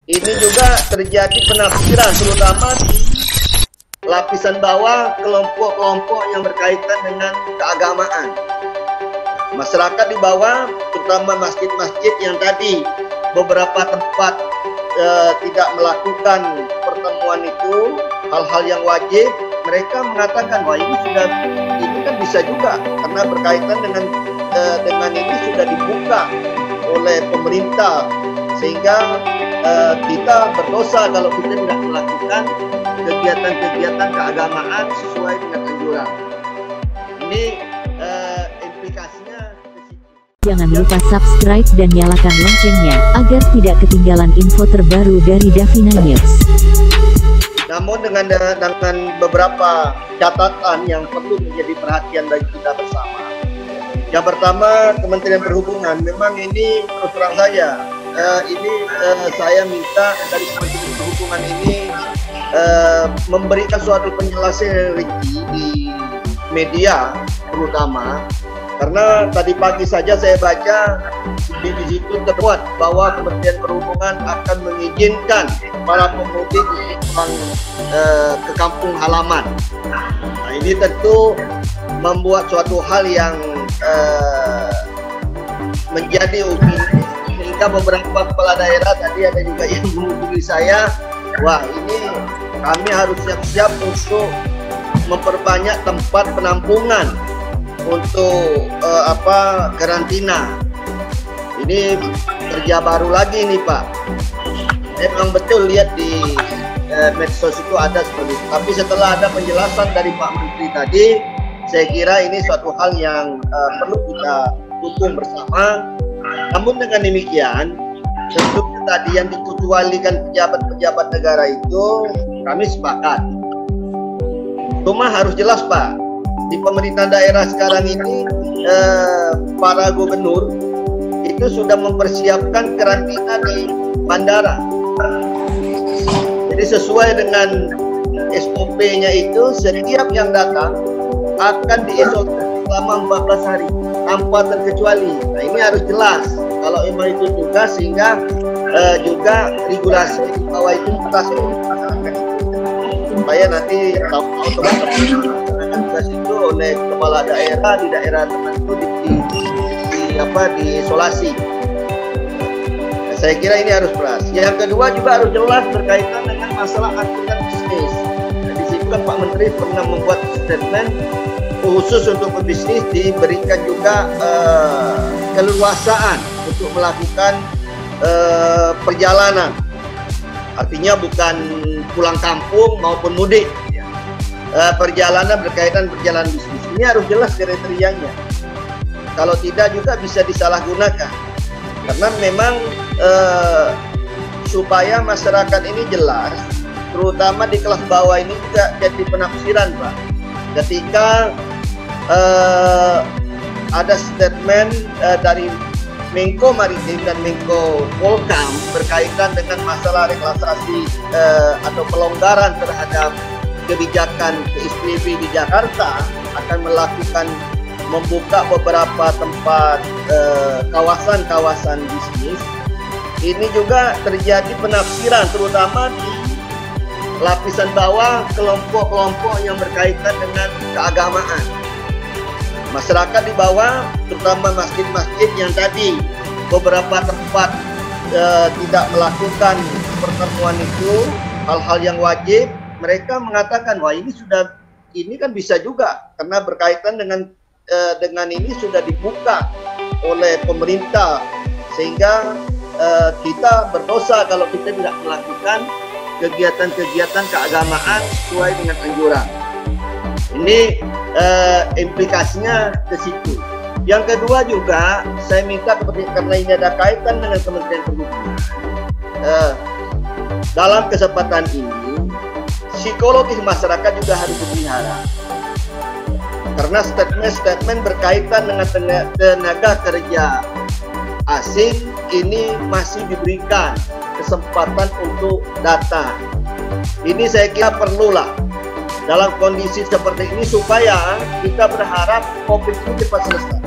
Ini juga terjadi penafsiran terutama di lapisan bawah kelompok-kelompok yang berkaitan dengan keagamaan. Masyarakat di bawah, terutama masjid-masjid yang tadi beberapa tempat tidak melakukan pertemuan itu, hal-hal yang wajib, mereka mengatakan wah ini kan bisa juga karena berkaitan dengan ini sudah dibuka oleh pemerintah, sehingga kita berdosa kalau kita tidak melakukan kegiatan-kegiatan keagamaan sesuai dengan anjuran. Ini implikasinya. Jangan lupa subscribe dan nyalakan loncengnya agar tidak ketinggalan info terbaru dari Davina News. Namun dengan beberapa catatan yang perlu menjadi perhatian bagi kita bersama. Yang pertama, Kementerian Perhubungan memang ini terus terang saya saya minta dari Kementerian Perhubungan ini memberikan suatu penjelasan yang rinci di media terutama, karena tadi pagi saja saya baca di situ termuat bahwa Kementerian Perhubungan akan mengizinkan para pemudik pulang ke kampung halaman. Nah, ini tentu membuat suatu hal yang menjadi opini, sehingga beberapa kepala daerah tadi ada juga yang menghubungi saya, wah ini kami harus siap-siap untuk memperbanyak tempat penampungan untuk karantina. Ini kerja baru lagi nih Pak. Memang betul lihat di medsos itu ada seperti itu. Tapi setelah ada penjelasan dari Pak Menteri tadi, saya kira ini suatu hal yang perlu kita dukung bersama. Namun dengan demikian, tentu tadi yang dikecualikan pejabat-pejabat negara itu kami sepakat. Cuma harus jelas Pak, di pemerintahan daerah sekarang ini para gubernur itu sudah mempersiapkan karantina di bandara. Jadi sesuai dengan SOP-nya itu, setiap yang datang akan diisolasi selama 14 hari tanpa terkecuali. Nah ini harus jelas kalau memang itu juga, sehingga juga regulasi di bawah itu kita masyarakat supaya nanti tahu teman-teman tugas itu oleh kepala daerah di daerah tertentu diisolasi. Nah, saya kira ini harus jelas. Yang kedua juga harus jelas berkaitan dengan masalah aturan bisnis. Nah, di situ kan Pak Menteri pernah membuat statement khusus untuk pebisnis, diberikan juga keleluasaan untuk melakukan perjalanan. Artinya bukan pulang kampung maupun mudik. Perjalanan berkaitan perjalanan bisnis. Ini harus jelas kriterianya. Kalau tidak juga bisa disalahgunakan. Karena memang supaya masyarakat ini jelas, terutama di kelas bawah ini juga jadi penafsiran Pak. Ketika ada statement dari Menko Maritim dan Menko Polhukam berkaitan dengan masalah relaksasi atau pelonggaran terhadap kebijakan PSBB di Jakarta, akan membuka beberapa tempat kawasan-kawasan bisnis. Ini juga terjadi penafsiran terutama di lapisan bawah kelompok-kelompok yang berkaitan dengan keagamaan. Masyarakat di bawah, terutama masjid-masjid yang tadi beberapa tempat tidak melakukan pertemuan itu, hal-hal yang wajib, mereka mengatakan wah ini kan bisa juga karena berkaitan dengan ini sudah dibuka oleh pemerintah, sehingga kita berdosa kalau kita tidak melakukan kegiatan-kegiatan keagamaan sesuai dengan anjuran. Ini implikasinya ke situ. Yang kedua juga saya minta karena ini ada kaitan dengan Kementerian Perhubungan, dalam kesempatan ini psikologis masyarakat juga harus dipelihara. Karena statement-statement berkaitan dengan tenaga kerja asing ini masih diberikan kesempatan untuk datang. Ini saya kira perlulah dalam kondisi seperti ini supaya kita berharap COVID ini cepat selesai.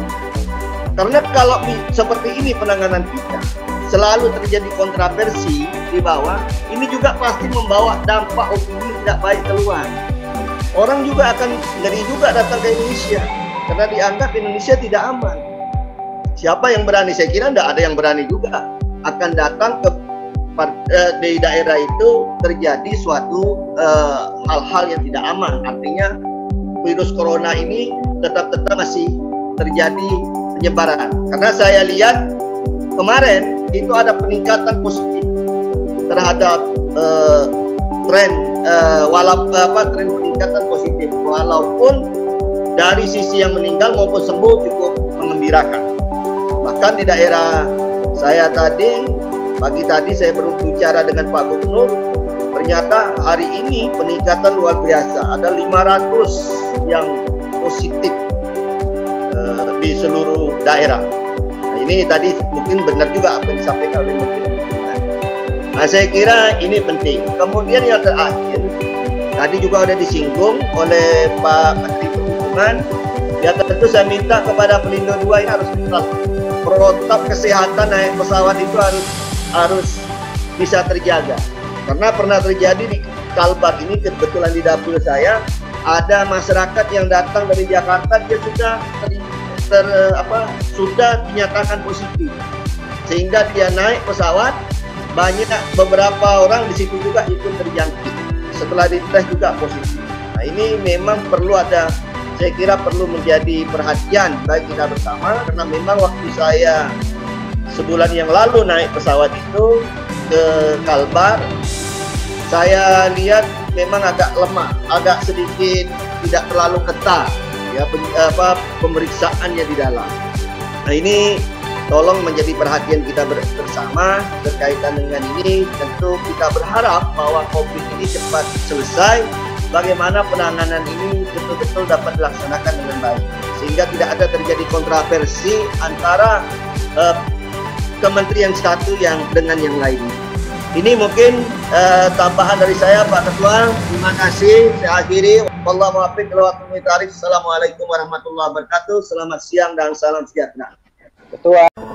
Karena kalau seperti ini penanganan kita, selalu terjadi kontroversi di bawah, ini juga pasti membawa dampak opini tidak baik keluar. Orang juga akan ngeri juga datang ke Indonesia karena dianggap Indonesia tidak aman. Siapa yang berani? Saya kira tidak ada yang berani juga akan datang ke di daerah itu terjadi suatu hal-hal yang tidak aman. Artinya virus corona ini tetap masih terjadi penyebaran. Karena saya lihat kemarin itu ada peningkatan positif terhadap tren tren peningkatan positif, walaupun dari sisi yang meninggal maupun sembuh cukup mengembirakan. Bahkan di daerah saya pagi tadi saya berbicara dengan Pak Gubernur, ternyata hari ini peningkatan luar biasa, ada 500 yang positif di seluruh daerah. Nah, ini tadi mungkin benar juga apa yang disampaikan oleh Menteri. Nah, saya kira ini penting. Kemudian yang terakhir, tadi juga sudah disinggung oleh Pak Menteri Perhubungan, ya tentu saya minta kepada Pelindo II ini harus protap kesehatan naik pesawat itu harus bisa terjaga. Karena pernah terjadi di Kalbar ini, kebetulan di dapil saya ada masyarakat yang datang dari Jakarta, dia sudah dinyatakan positif, sehingga dia naik pesawat, beberapa orang di situ juga ikut terjangkit. Setelah dites juga positif. Nah, ini memang saya kira perlu menjadi perhatian bagi kita bersama, karena memang waktu saya sebulan yang lalu naik pesawat itu ke Kalbar, saya lihat memang agak lemah, agak sedikit tidak terlalu ketat ya pemeriksaannya di dalam. Nah, ini tolong menjadi perhatian kita bersama berkaitan dengan ini. Tentu kita berharap bahwa COVID ini cepat selesai, bagaimana penanganan ini betul-betul dapat dilaksanakan dengan baik, sehingga tidak ada terjadi kontroversi antara kementerian satu dengan yang lainnya. Ini mungkin tambahan dari saya, Pak Ketua. Terima kasih. Saya akhiri. Wallahu muwaffiq ila aqwamit thariq. Assalamualaikum warahmatullahi wabarakatuh. Selamat siang dan salam sejahtera. Ketua.